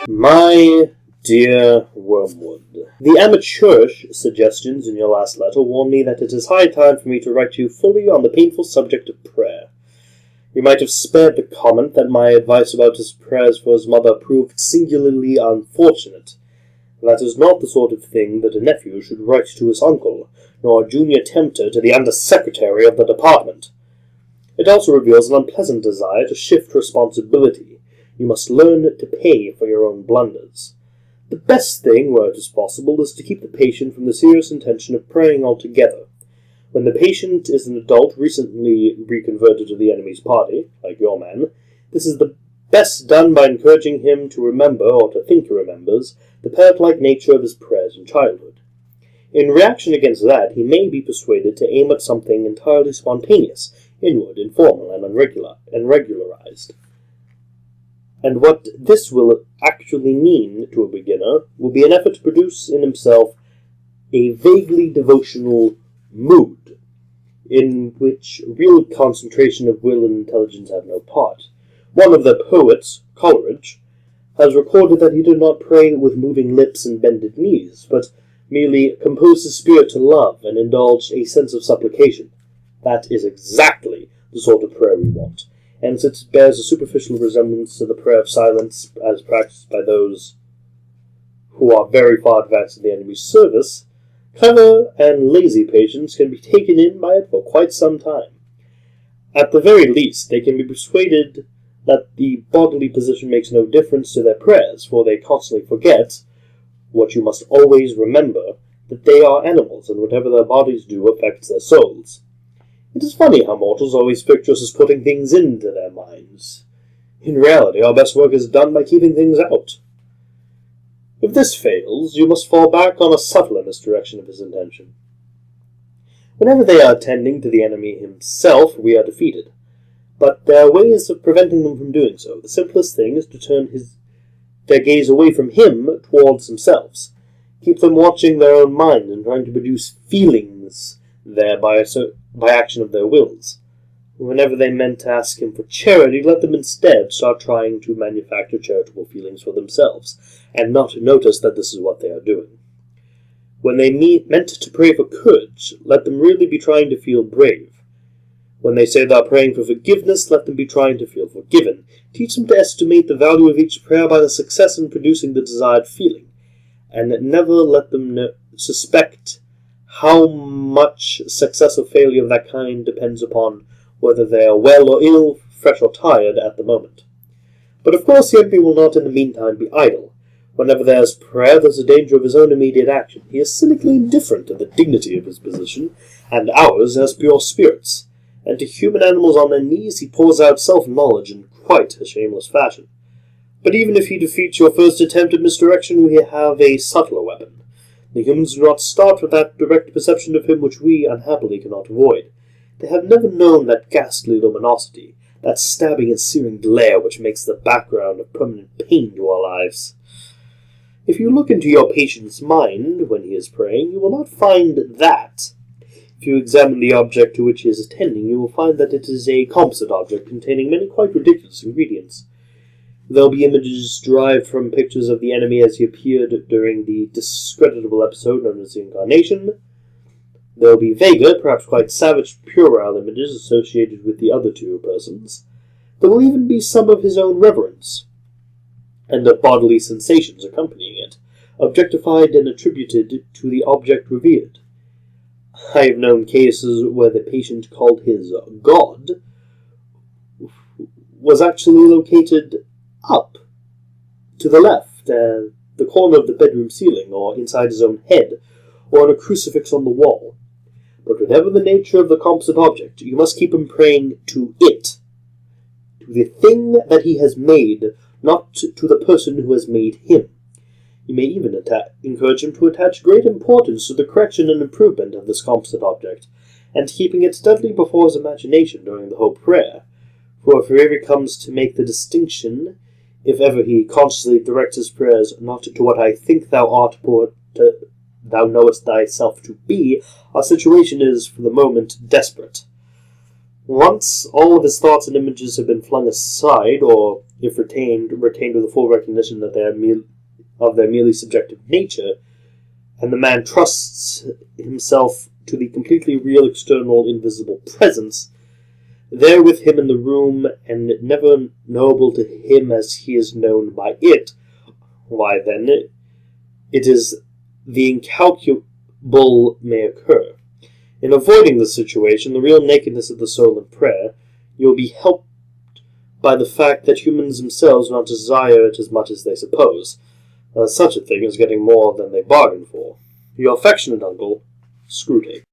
My dear Wormwood, the amateurish suggestions in your last letter warn me that it is high time for me to write to you fully on the painful subject of prayer. You might have spared the comment that my advice about his prayers for his mother proved singularly unfortunate. That is not the sort of thing that a nephew should write to his uncle, nor a junior tempter to the undersecretary of the department. It also reveals an unpleasant desire to shift responsibility. You must learn to pay for your own blunders. The best thing, where it is possible, is to keep the patient from the serious intention of praying altogether. When the patient is an adult recently reconverted to the enemy's party, like your man, this is the best done by encouraging him to remember, or to think he remembers, the parrot-like nature of his prayers in childhood. In reaction against that, he may be persuaded to aim at something entirely spontaneous, inward, informal, and regularized. And what this will actually mean to a beginner will be an effort to produce in himself a vaguely devotional mood, in which real concentration of will and intelligence have no part. One of the poets, Coleridge, has recorded that he did not pray with moving lips and bended knees, but merely composed his spirit to love and indulged a sense of supplication. That is exactly the sort of prayer we want, and since it bears a superficial resemblance to the prayer of silence as practiced by those who are very far advanced in the enemy's service, clever and lazy patients can be taken in by it for quite some time. At the very least, they can be persuaded that the bodily position makes no difference to their prayers, for they constantly forget, what you must always remember, that they are animals, and whatever their bodies do affects their souls. It is funny how mortals always picture us as putting things into their minds. In reality, our best work is done by keeping things out. If this fails, you must fall back on a subtler misdirection of his intention. Whenever they are attending to the enemy himself, we are defeated. But there are ways of preventing them from doing so. The simplest thing is to turn their gaze away from him towards themselves. Keep them watching their own mind and trying to produce feelings there by action of their wills. Whenever they meant to ask him for charity, let them instead start trying to manufacture charitable feelings for themselves, and not notice that this is what they are doing. When they meant to pray for courage, let them really be trying to feel brave. When they say they are praying for forgiveness, let them be trying to feel forgiven. Teach them to estimate the value of each prayer by the success in producing the desired feeling, and never let them suspect how much success or failure of that kind depends upon whether they are well or ill, fresh or tired at the moment. But of course the enemy will not in the meantime be idle. Whenever there is prayer, there is a danger of his own immediate action. He is cynically indifferent to the dignity of his position, and ours as pure spirits, and to human animals on their knees he pours out self-knowledge in quite a shameless fashion. But even if he defeats your first attempt at misdirection, we have a subtler weapon. The humans do not start with that direct perception of him which we, unhappily, cannot avoid. They have never known that ghastly luminosity, that stabbing and searing glare which makes the background of permanent pain to our lives. If you look into your patient's mind when he is praying, you will not find that. If you examine the object to which he is attending, you will find that it is a composite object containing many quite ridiculous ingredients. There will be images derived from pictures of the enemy as he appeared during the discreditable episode known as the Incarnation. There will be vaguer, perhaps quite savage, puerile images associated with the other two persons. There will even be some of his own reverence, and of bodily sensations accompanying it, objectified and attributed to the object revered. I have known cases where the patient called his God was actually located up to the left, the corner of the bedroom ceiling, or inside his own head, or on a crucifix on the wall. But whatever the nature of the composite object, you must keep him praying to it, to the thing that he has made, not to the person who has made him. You may even encourage him to attach great importance to the correction and improvement of this composite object, and keeping it steadily before his imagination during the whole prayer. For if he ever comes to make the distinction, if ever he consciously directs his prayers not to what I think thou art, thou knowest thyself to be, our situation is, for the moment, desperate. Once all of his thoughts and images have been flung aside, or if retained with a full recognition that they are of their merely subjective nature, and the man trusts himself to the completely real external invisible presence, there with him in the room, and never knowable to him as he is known by it, why then it is the incalculable may occur. In avoiding this situation, the real nakedness of the soul in prayer, you will be helped by the fact that humans themselves do not desire it as much as they suppose. Such a thing is getting more than they bargain for. Your affectionate uncle, Screwtape.